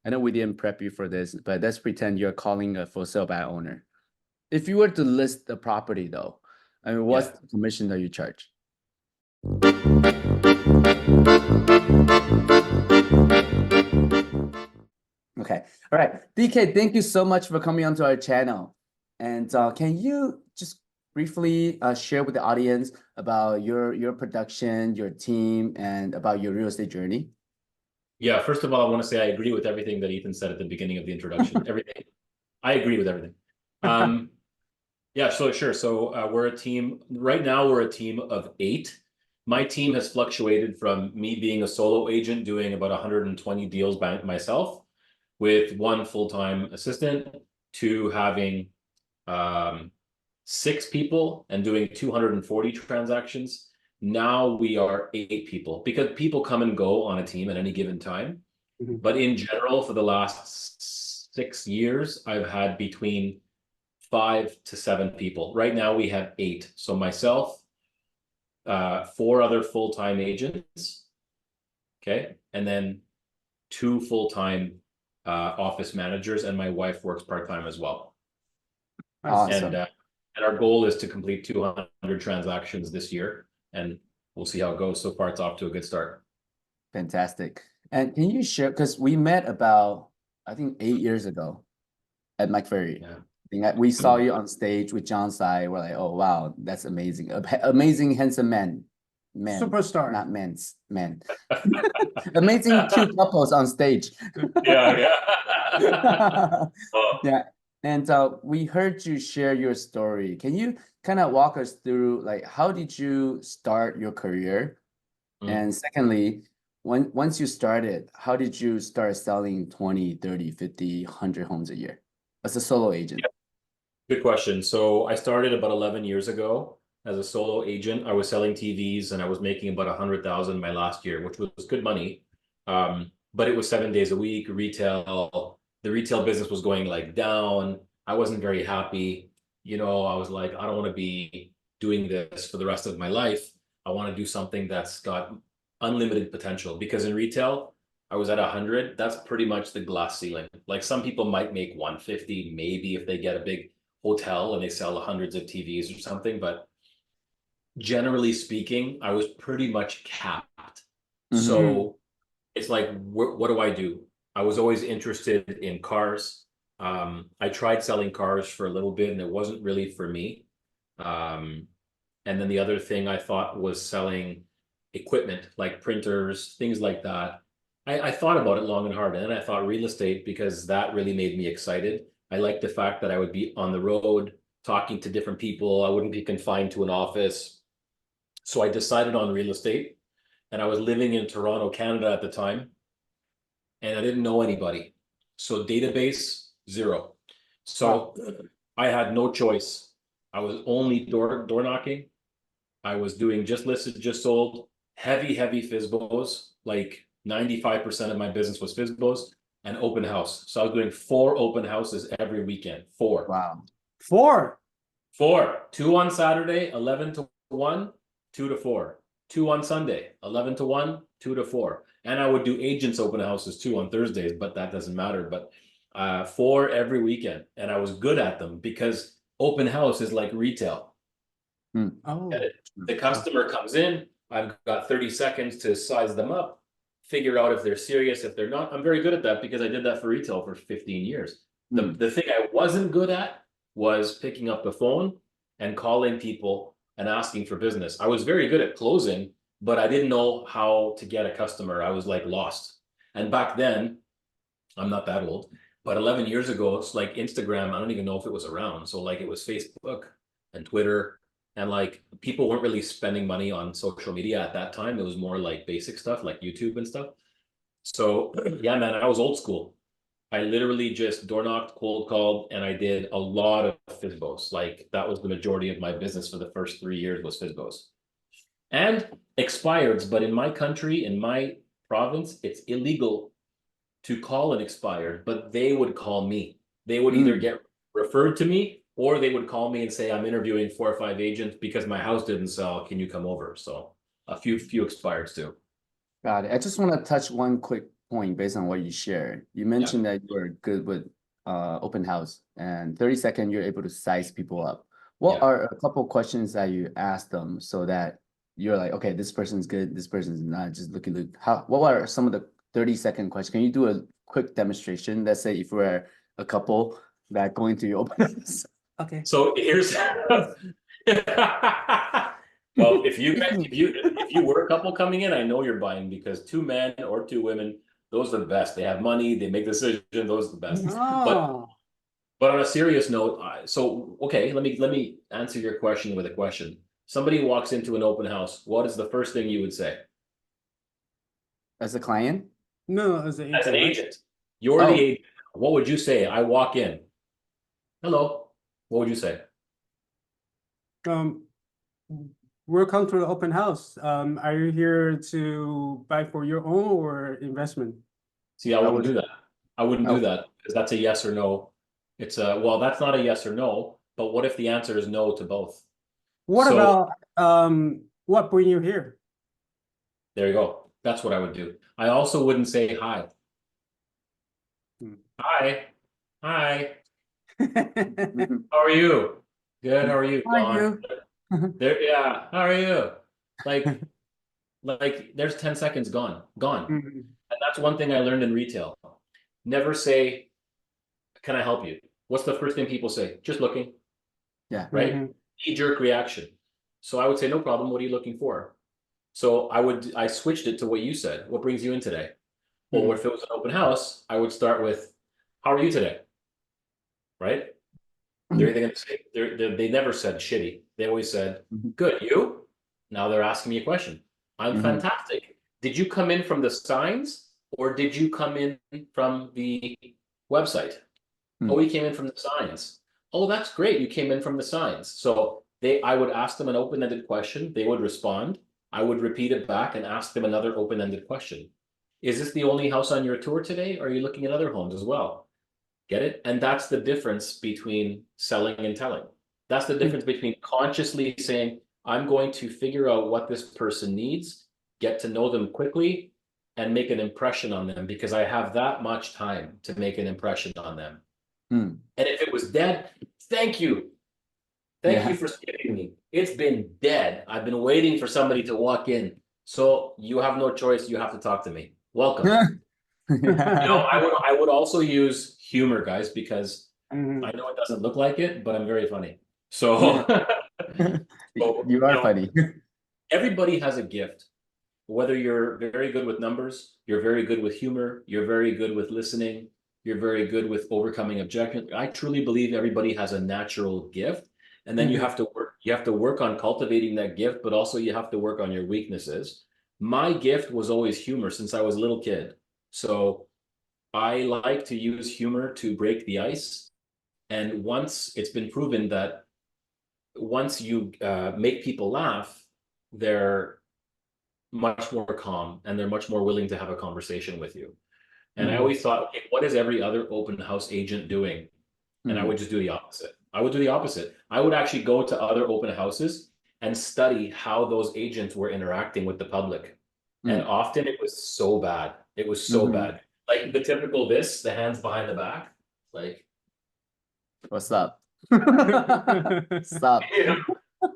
I know we didn't prep you for this, but let's pretend you're calling a for sale by owner. If you were to list the property though, I mean, what's the commission that you charge? Okay. All right. DK, thank you so much for coming onto our channel. And can you just briefly share with the audience about your production, your team, and about your real estate journey? Yeah, first of all, I want to say I agree with everything that Ethan said at the beginning of the introduction. Everything. I agree with everything. Yeah, so sure. So we're a team. Right now, we're a team of 8. My team has fluctuated from me being a solo agent doing about 120 deals by myself with 1 full-time assistant to having 6 people and doing 240 transactions. Now we are 8 people because people come and go on a team at any given time. But in general, for the last 6 years, I've had between 5 to 7 people. Right now we have 8. So myself, 4 other full-time agents, okay, and then 2 full-time office managers, and my wife works part-time as well. Awesome. And our goal is to complete 200 transactions this year, and we'll see how it goes. So far, it's off to a good start. Fantastic. And can you share, because we met about, I think 8 years ago at McFerry. Yeah. I think we saw you on stage with John Tsai. We're like, oh, wow, that's amazing. Amazing, handsome man. Superstar. Not men's, men. Amazing cute couples on stage. Yeah. Yeah. And we heard you share your story. Can you kind of walk us through, like, how did you start your career? And secondly, once you started, how did you start selling 20, 30, 50, 100 homes a year as a solo agent? Good question. So I started about 11 years ago as a solo agent. I was selling TVs and I was making about 100,000 my last year, which was good money. But it was 7 days a week, retail. The retail business was going like down. I wasn't very happy. You know, I was like, I don't want to be doing this for the rest of my life. I want to do something that's got unlimited potential, because in retail, I was at 100. That's pretty much the glass ceiling. Like some people might make 150, maybe if they get a big hotel and they sell hundreds of TVs or something. But generally speaking, I was pretty much capped. So it's like, what do I do? I was always interested in cars. I tried selling cars for a little bit and it wasn't really for me. And then the other thing I thought was selling equipment like printers, things like that. I thought about it long and hard, and then I thought real estate, because that really made me excited. I liked the fact that I would be on the road talking to different people. I wouldn't be confined to an office. So I decided on real estate, and I was living in Toronto, Canada at the time, and I didn't know anybody. So database, 0. So I had no choice. I was only door knocking. I was doing just listed, just sold, heavy FSBOs, like 95% of my business was FSBOs, and open house. So I was doing 4 open houses every weekend. 4. Wow. 4. 2 on Saturday, 11 to 1, 2 to 4. 2 on Sunday, 11 to 1, 2 to 4. And I would do agents open houses too on Thursdays, but that doesn't matter. But 4 every weekend. And I was good at them because open house is like retail. Oh. The customer comes in, I've got 30 seconds to size them up, figure out if they're serious, if they're not. I'm very good at that because I did that for retail for 15 years. The thing I wasn't good at was picking up the phone and calling people and asking for business. I was very good at closing, but I didn't know how to get a customer. I was like lost. And back then, I'm not that old, but 11 years ago, it's like Instagram. I don't even know if it was around. So like it was Facebook and Twitter. And like people weren't really spending money on social media at that time. It was more like basic stuff like YouTube and stuff. So yeah, man, I was old school. I literally just door knocked, cold called, and I did a lot of FSBOs. Like that was the majority of my business for the first 3 years was FSBOs. And expireds, but in my country, in my province, it's illegal to call an expired, but they would call me. They would either get referred to me, or they would call me and say, I'm interviewing 4 or 5 agents because my house didn't sell. Can you come over? So a few expireds too. Got it. I just want to touch one quick point based on what you shared. You mentioned that you were good with open house, and 30 seconds you're able to size people up. What are a couple questions that you ask them so that you're like, okay, this person's good, this person's not, just look. What are some of the 30-second questions? Can you do a quick demonstration? Let's say if we're a couple that going to your open house. Okay. So here's well, if you were a couple coming in, I know you're buying, because 2 men or 2 women, those are the best. They have money, they make decisions, those are the best. Oh. But on a serious note, so okay, let me answer your question with a question. Somebody walks into an open house, what is the first thing you would say? As a client? No, as an agent. As an agent. You're the agent. What would you say? I walk in. Hello. What would you say? Welcome to the open house. Are you here to buy for your own or investment? See, I wouldn't do that. I wouldn't do that, because that's a yes or no. It's a, well, that's not a yes or no, but what if the answer is no to both? What about what bring you here? There you go. That's what I would do. I also wouldn't say hi. Hi. Hi. How are you? Good. How are you? How are you? There, yeah. How are you? Like there's 10 seconds gone. And that's one thing I learned in retail. Never say, can I help you? What's the first thing people say? Just looking. Yeah. Right? Knee-jerk reaction. So I would say, no problem. What are you looking for? So I switched it to what you said. What brings you in today? Or if it was an open house, I would start with, how are you today? Right? They're either going to say, they never said shitty. They always said, good, you? Now they're asking me a question. I'm fantastic. Did you come in from the signs, or did you come in from the website? Oh, we came in from the signs. Oh, that's great. You came in from the signs. So I would ask them an open-ended question. They would respond. I would repeat it back and ask them another open-ended question. Is this the only house on your tour today? Or are you looking at other homes as well? Get it? And that's the difference between selling and telling. That's the difference between consciously saying, I'm going to figure out what this person needs, get to know them quickly, and make an impression on them, because I have that much time to make an impression on them. And if it was dead, thank you. Thank you for skipping me. It's been dead. I've been waiting for somebody to walk in. So you have no choice. You have to talk to me. Welcome. You know, I would also use humor, guys, because I know it doesn't look like it, but I'm very funny. So, you are funny. Everybody has a gift. Whether you're very good with numbers, you're very good with humor, you're very good with listening, you're very good with overcoming objections. I truly believe everybody has a natural gift. And then you have to work on cultivating that gift, but also you have to work on your weaknesses. My gift was always humor since I was a little kid. So I like to use humor to break the ice. And once it's been proven that once you make people laugh, they're much more calm and they're much more willing to have a conversation with you. And I always thought, okay, what is every other open house agent doing? And I would just do the opposite. I would do the opposite. I would actually go to other open houses and study how those agents were interacting with the public. And often it was so bad. It was so bad. Like the typical the hands behind the back. Like, what's up? Stop.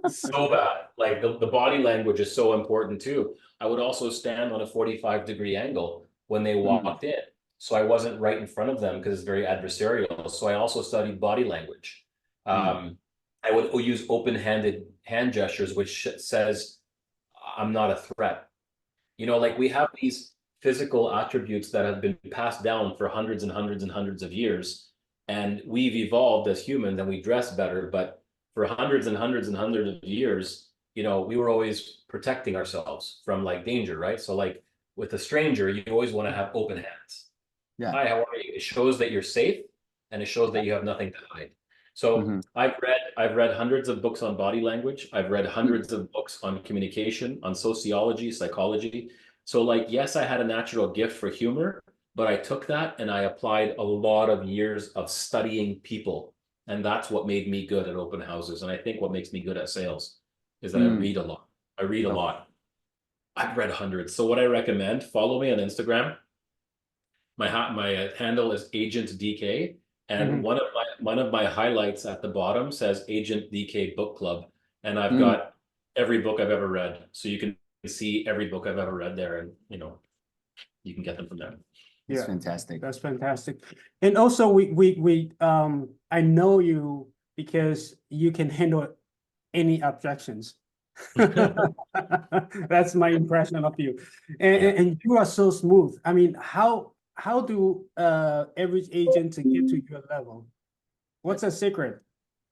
So bad. Like the body language is so important too. I would also stand on a 45-degree angle when they walked in. So I wasn't right in front of them because it's very adversarial. So I also studied body language. I would use open-handed hand gestures, which says, I'm not a threat. You know, like we have these physical attributes that have been passed down for hundreds and hundreds and hundreds of years. And we've evolved as humans and we dress better. But for hundreds and hundreds and hundreds of years, you know, we were always protecting ourselves from like danger, right? So like with a stranger, you always want to have open hands. Yeah. Hi, how are you? It shows that you're safe and it shows that you have nothing to hide. So I've read hundreds of books on body language. I've read hundreds of books on communication, on sociology, psychology. So like, yes, I had a natural gift for humor, but I took that and I applied a lot of years of studying people. And that's what made me good at open houses. And I think what makes me good at sales is that I read a lot. I read a lot. I've read hundreds. So what I recommend, follow me on Instagram. my handle is Agent DK, and Mhm. one of my highlights at the bottom says Agent DK Book Club, and I've Mm. got every book I've ever read, so you can see every book I've ever read there, and you can get them from there. That's Yeah, fantastic. that's fantastic. And also I know you because you can handle any objections. That's my impression of you. And you are so smooth. I mean, how do average agent to get to your level? What's the secret?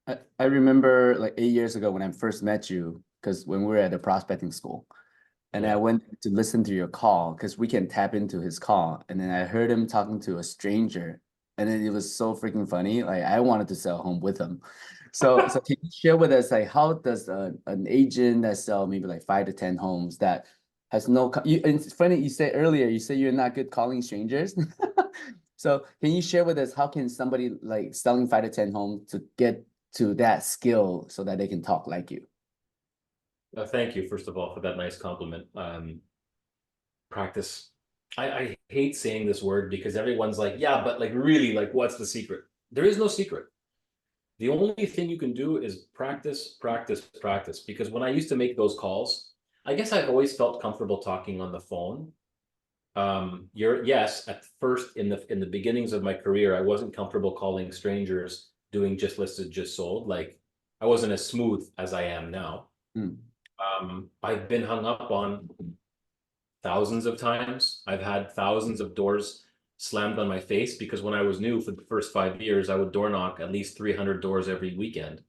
I remember like 8 years ago when I first met you, because when we were at the prospecting school, and I went to listen to your call because we can tap into his call, and then I heard him talking to a stranger, and then it was so freaking funny. Like I wanted to sell a home with him. So can you share with us like how does an agent that sell maybe like 5 to 10 homes that has no and it's funny you said earlier you say you're not good calling strangers. So can you share with us how can somebody like selling 5 to 10 homes to get to that skill so that they can talk like you? Thank you, first of all, for that nice compliment. Practice. I hate saying this word because everyone's like, yeah, but like really, like what's the secret? There is no secret. The only thing you can do is practice, practice, practice. Because when I used to make those calls, I guess I've always felt comfortable talking on the phone. Yes, at first in the beginnings of my career, I wasn't comfortable calling strangers, doing just listed, just sold. Like I wasn't as smooth as I am now. Mm. I've been hung up on thousands of times. I've had thousands of doors slammed on my face because when I was new for the first 5 years, I would door knock at least 300 doors every weekend.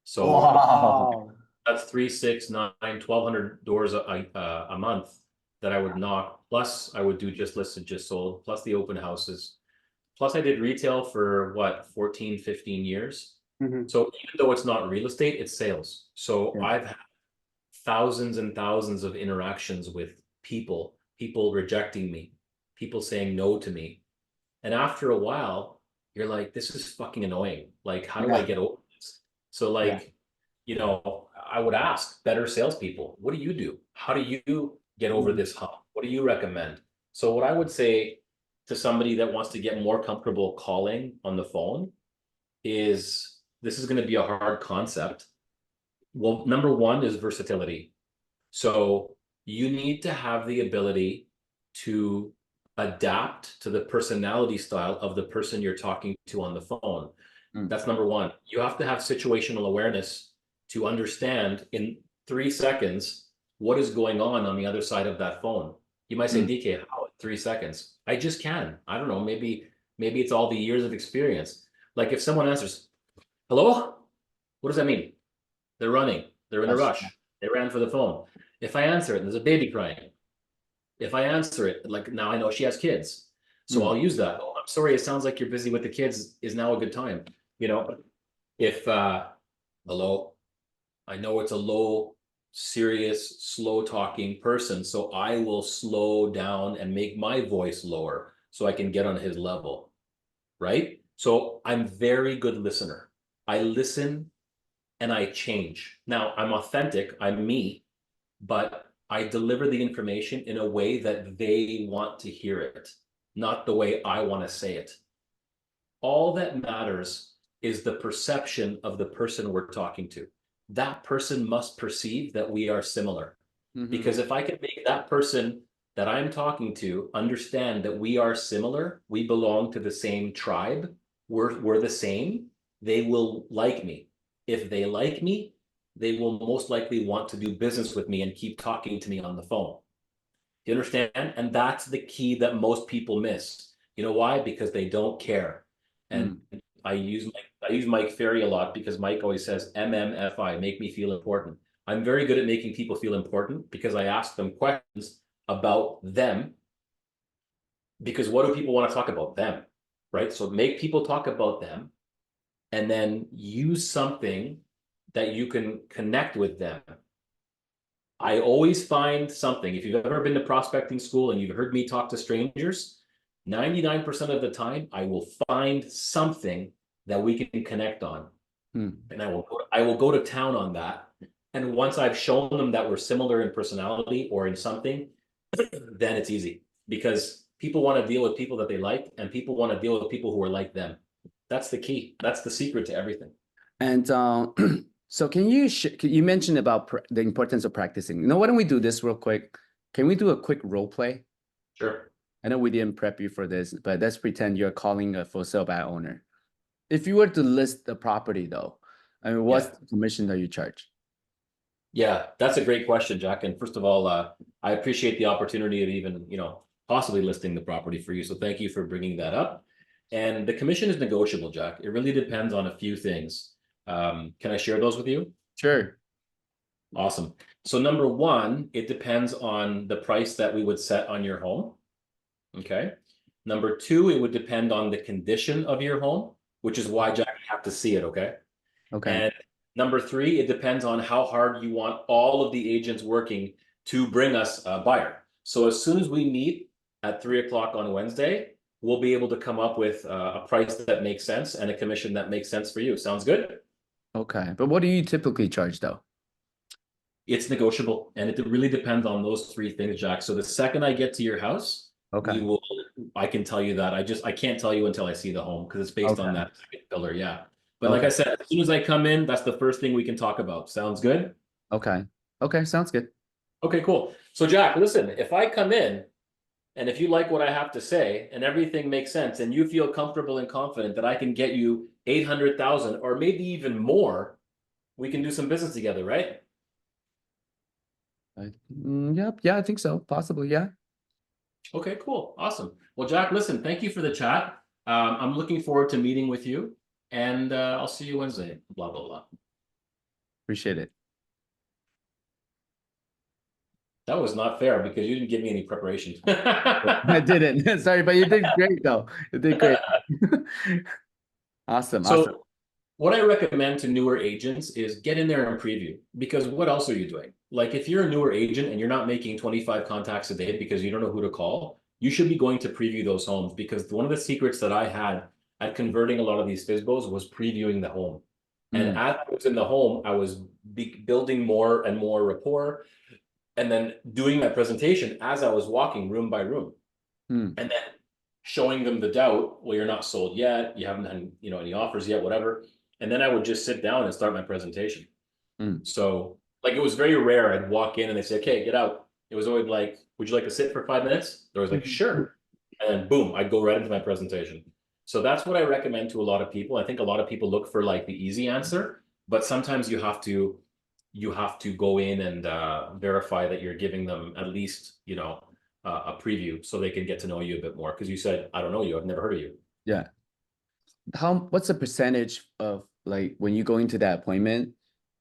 So Wow. that's 3, 6, 9, 1,200 doors a month that I would knock. Plus I would do just listed, just sold, plus the open houses. Plus I did retail for what, 14, 15 years. Mhm. So even though it's not real estate, it's sales. So Yeah. I've had thousands and thousands of interactions with people rejecting me, people saying no to me. And after a while, you're like, this is fucking annoying. Like, how do I Yeah. get over this? So Yeah. like, I would ask better salespeople, what do you do? How do you get over this hump? What do you recommend? So what I would say to somebody that wants to get more comfortable calling on the phone is this is going to be a hard concept. Well, number one is versatility. So you need to have the ability to adapt to the personality style of the person you're talking to on the phone. Mm. That's number one. You have to have situational awareness to understand in 3 seconds what is going on the other side of that phone. You might say, DK, how in 3 seconds? I just can. I don't know. Maybe it's all the years of experience. Like if someone answers, hello? What does that mean? They're running. They're in a rush. They ran for the phone. If I answer it, there's a baby crying. If I answer it, like now I know she has kids. So I'll use that. Oh, I'm sorry, it sounds like you're busy with the kids. Is now a good time? If hello, I know it's a low, serious, slow talking person. So I will slow down and make my voice lower so I can get on his level. Right? So I'm very good listener. I listen and I change. Now I'm authentic, I'm me, but I deliver the information in a way that they want to hear it, not the way I want to say it. All that matters is the perception of the person we're talking to. That person must perceive that we are similar. Because if I can make that person that I'm talking to understand that we are similar, we belong to the same tribe, we're the same, they will like me. If they like me, they will most likely want to do business with me and keep talking to me on the phone. Do you understand? And that's the key that most people miss. You know why? Because they don't care. And I use Mike Ferry a lot because Mike always says MMFI, make me feel important. I'm very good at making people feel important because I ask them questions about them. Because what do people want to talk about? Them, right? So make people talk about them and then use something that you can connect with them. I always find something. If you've ever been to prospecting school and you've heard me talk to strangers, 99% of the time, I will find something that we can connect on. And I will go to town on that. And once I've shown them that we're similar in personality or in something, then it's easy because people want to deal with people that they like, and people want to deal with people who are like them. That's the key. That's the secret to everything. And so can you mentioned about the importance of practicing. Why don't we do this real quick? Can we do a quick role play? Sure. I know we didn't prep you for this, but let's pretend you're calling a for sale by owner. If you were to list the property though, I mean, what's the commission that you charge? Yeah, that's a great question, Jack. And first of all, I appreciate the opportunity of even, possibly listing the property for you. So thank you for bringing that up. And the commission is negotiable, Jack. It really depends on a few things. Can I share those with you? Sure. Awesome. So number one, it depends on the price that we would set on your home. Okay. Number two, it would depend on the condition of your home, which is why, Jack, you have to see it. Okay. Okay. And number three, it depends on how hard you want all of the agents working to bring us a buyer. So as soon as we meet at 3 o'clock on Wednesday, we'll be able to come up with a price that makes sense and a commission that makes sense for you. Sounds good? Okay. But what do you typically charge though? It's negotiable, and it really depends on those three things, Jack. So the second I get to your house, okay, I can tell you that. I can't tell you until I see the home because it's based on that pillar. Yeah. But like I said, as soon as I come in, that's the first thing we can talk about. Sounds good? Okay. Okay. Sounds good. Okay, cool. So Jack, listen, if I come in and if you like what I have to say and everything makes sense and you feel comfortable and confident that I can get you 800,000 or maybe even more, we can do some business together, right? Yep. Yeah, I think so. Possibly. Yeah. Okay, cool. Awesome. Well, Jack, listen, thank you for the chat. I'm looking forward to meeting with you, and I'll see you Wednesday. Blah, blah, blah. Appreciate it. That was not fair because you didn't give me any preparation. I didn't. Sorry, but you did great though. You did great. Awesome. So what I recommend to newer agents is get in there and preview, because what else are you doing? Like if you're a newer agent and you're not making 25 contacts a day because you don't know who to call, you should be going to preview those homes, because one of the secrets that I had at converting a lot of these FSBOs was previewing the home. And as I was in the home, I was building more and more rapport, and then doing my presentation as I was walking room by room, and then showing them the doubt. Well, you're not sold yet. You haven't done, any offers yet, whatever. And then I would just sit down and start my presentation. So like, it was very rare I'd walk in and they say, okay, get out. It was always like, would you like to sit for 5 minutes? There was like, sure. And then boom, I'd go right into my presentation. So that's what I recommend to a lot of people. I think a lot of people look for like the easy answer, but sometimes you have to go in and verify that you're giving them at least, a preview so they can get to know you a bit more. Because you said, I don't know you, I've never heard of you. Yeah. What's the percentage of like when you go into that appointment,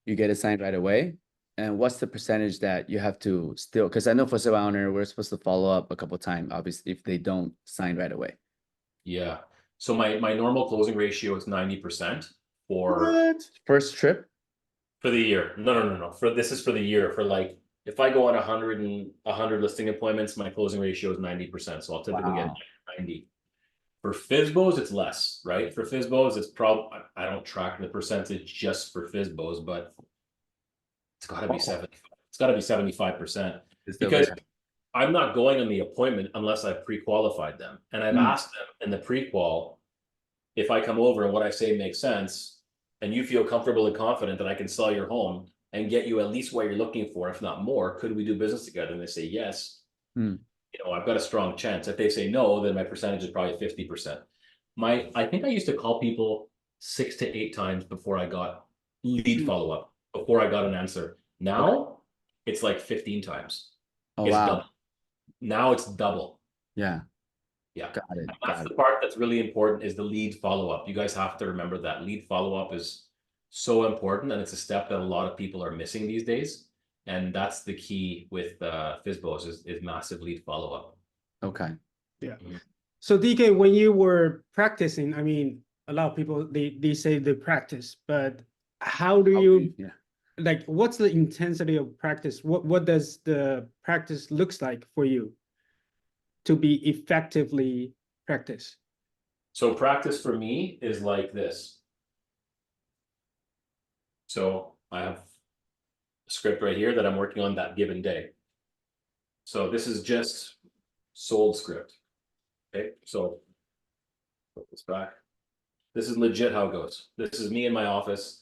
you get assigned right away? And what's the percentage that you have to still, because I know for sale owner, we're supposed to follow up a couple of times, obviously, if they don't sign right away. Yeah. So my normal closing ratio is 90% for what? First trip? For the year. No. This is for the year. For like, if I go on 100 listing appointments, my closing ratio is 90%. So I'll typically get 90. For FSBOs, it's less, right? For FSBOs, it's probably, I don't track the percentage just for FSBOs, but it's got to be 70. It's got to be 75%, because I'm not going on the appointment unless I've pre-qualified them. And I've asked them in the pre-qual, if I come over and what I say makes sense, and you feel comfortable and confident that I can sell your home and get you at least what you're looking for, if not more, could we do business together? And they say yes. I've got a strong chance. If they say no, then my percentage is probably 50%. I think I used to call people 6 to 8 times before I got lead follow-up, before I got an answer. Now it's like 15 times. Oh, wow. Double. Now it's double. Yeah. Got it. That's the part that's really important, is the lead follow-up. You guys have to remember that lead follow-up is so important, and it's a step that a lot of people are missing these days. And that's the key with FSBOs is massive lead follow-up. Okay. Yeah. So DK, when you were practicing, I mean, a lot of people, they say they practice, but how do you, like, what's the intensity of practice? What does the practice looks like for you to be effectively practice? So practice for me is like this. So I have a script right here that I'm working on that given day. So this is just sold script. Okay, so put this back. This is legit how it goes. This is me in my office.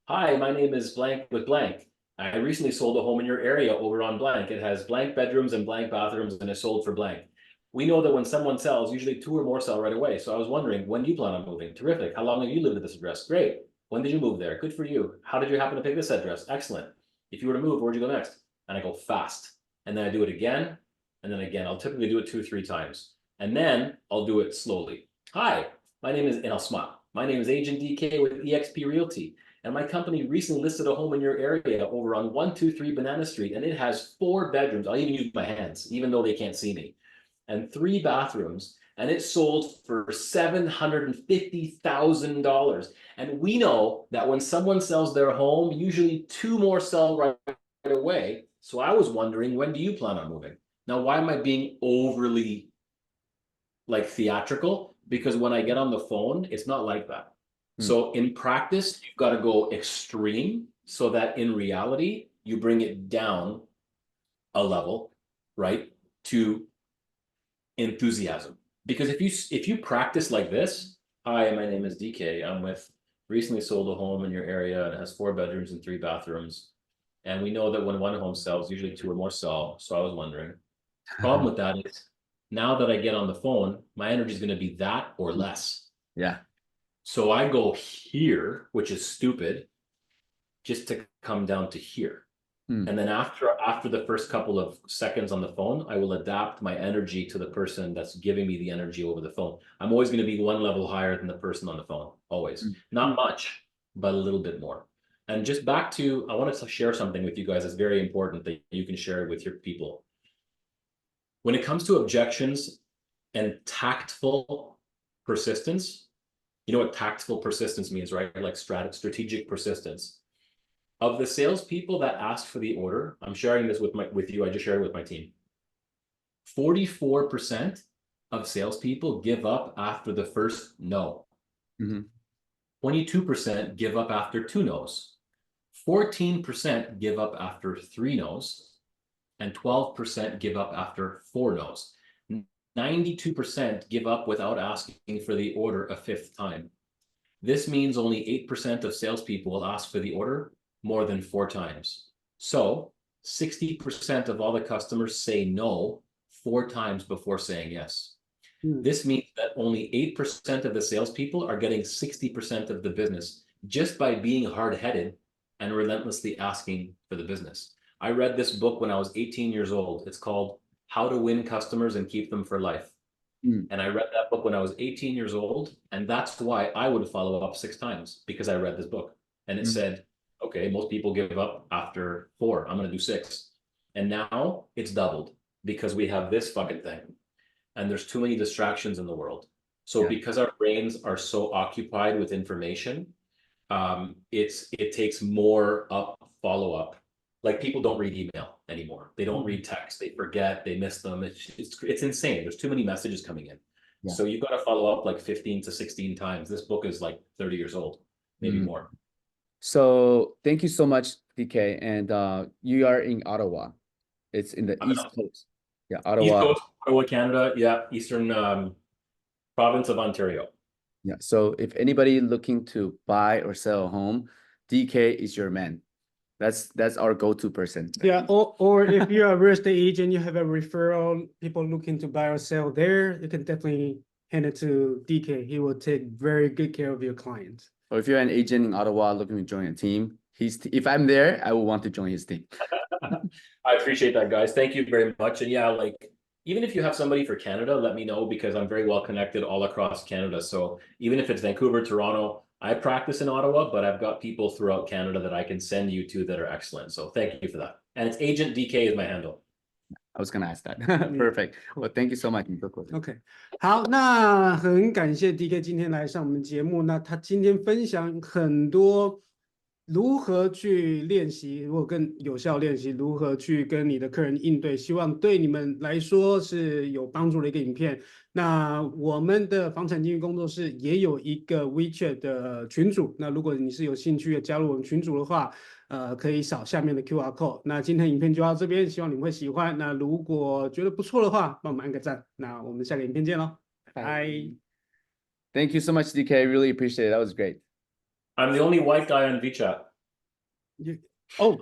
Hi, my name is blank with blank. I recently sold a home in your area over on blank. It has blank bedrooms and blank bathrooms and is sold for blank. We know that when someone sells, usually 2 or more sell right away. So I was wondering, when do you plan on moving? Terrific. How long have you lived at this address? Great. When did you move there? Good for you. How did you happen to pick this address? Excellent. If you were to move, where'd you go next? And I go fast. And then I do it again. And then again, I'll typically do it 2 or 3 times. And then I'll do it slowly. Hi, my name is, and I'll smile. My name is Agent DK with eXp Realty. And my company recently listed a home in your area over on 123 Banana Street. And it has 4 bedrooms. I'll even use my hands, even though they can't see me. And 3 bathrooms. And it sold for $750,000. And we know that when someone sells their home, usually 2 more sell right away. So I was wondering, when do you plan on moving? Now, why am I being overly like theatrical? Because when I get on the phone, it's not like that. So in practice, you've got to go extreme so that in reality, you bring it down a level, right, to enthusiasm. Because if you practice like this, hi, my name is DK. I'm with recently sold a home in your area and it has 4 bedrooms and 3 bathrooms. And we know that when one home sells, usually 2 or more sell. So I was wondering, problem with that is now that I get on the phone, my energy is going to be that or less. Yeah. So I go here, which is stupid, just to come down to here. And then after the first couple of seconds on the phone, I will adapt my energy to the person that's giving me the energy over the phone. I'm always going to be 1 level higher than the person on the phone, always. Not much, but a little bit more. And just back to, I wanted to share something with you guys that's very important that you can share with your people. When it comes to objections and tactful persistence, you know what tactful persistence means, right? Like strategic persistence. Of the salespeople that asked for the order, I'm sharing this with you. I just shared it with my team. 44% of salespeople give up after the first no. 22% give up after 2 no's. 14% give up after 3 no's. And 12% give up after 4 no's. 92% give up without asking for the order a 5th time. This means only 8% of salespeople will ask for the order more than 4 times. So 60% of all the customers say no 4 times before saying yes. This means that only 8% of the salespeople are getting 60% of the business just by being hard-headed and relentlessly asking for the business. I read this book when I was 18 years old. It's called How to Win Customers and Keep Them for Life. And I read that book when I was 18 years old. And that's why I would follow up 6 times, because I read this book. And it said, okay, most people give up after 4. I'm going to do 6. And now it's doubled because we have this fucking thing. And there's too many distractions in the world. So because our brains are so occupied with information, it takes more follow-up. Like people don't read email anymore. They don't read text. They forget. They miss them. It's insane. There's too many messages coming in. So you've got to follow up like 15 to 16 times. This book is like 30 years old, maybe more. So thank you so much, DK. And you are in Ottawa. It's in the East Coast. Yeah, Ottawa. East Coast, Ottawa, Canada. Yeah, Eastern province of Ontario. Yeah. So if anybody looking to buy or sell a home, DK is your man. That's our go-to person. Yeah, or if you're a real estate agent, you have a referral, people looking to buy or sell there, you can definitely hand it to DK. He will take very good care of your clients. Or if you're an agent in Ottawa looking to join a team, if I'm there, I will want to join his team. I appreciate that, guys. Thank you very much. And yeah, like even if you have somebody for Canada, let me know, because I'm very well connected all across Canada. So even if it's Vancouver, Toronto, I practice in Ottawa, but I've got people throughout Canada that I can send you to that are excellent. So thank you for that. And it's Agent DK is my handle. I was going to ask that. Perfect. Well, thank you so much. OK， 好，那很感谢 DK 今天来上我们节目。那他今天分享很多如何去练习，如果更有效练习，如何去跟你的客人应对，希望对你们来说是有帮助的一个影片。那我们的房产经纪工作室也有一个 WeChat 的群组，那如果你是有兴趣加入我们群组的话，可以扫下面的 QR code。那今天影片就到这边，希望你们会喜欢。那如果觉得不错的话，帮我们按个赞。那我们下个影片见喽，拜拜。Thank you so much, DK. I really appreciate it. That was great. I'm the only white guy on VChat. Oh.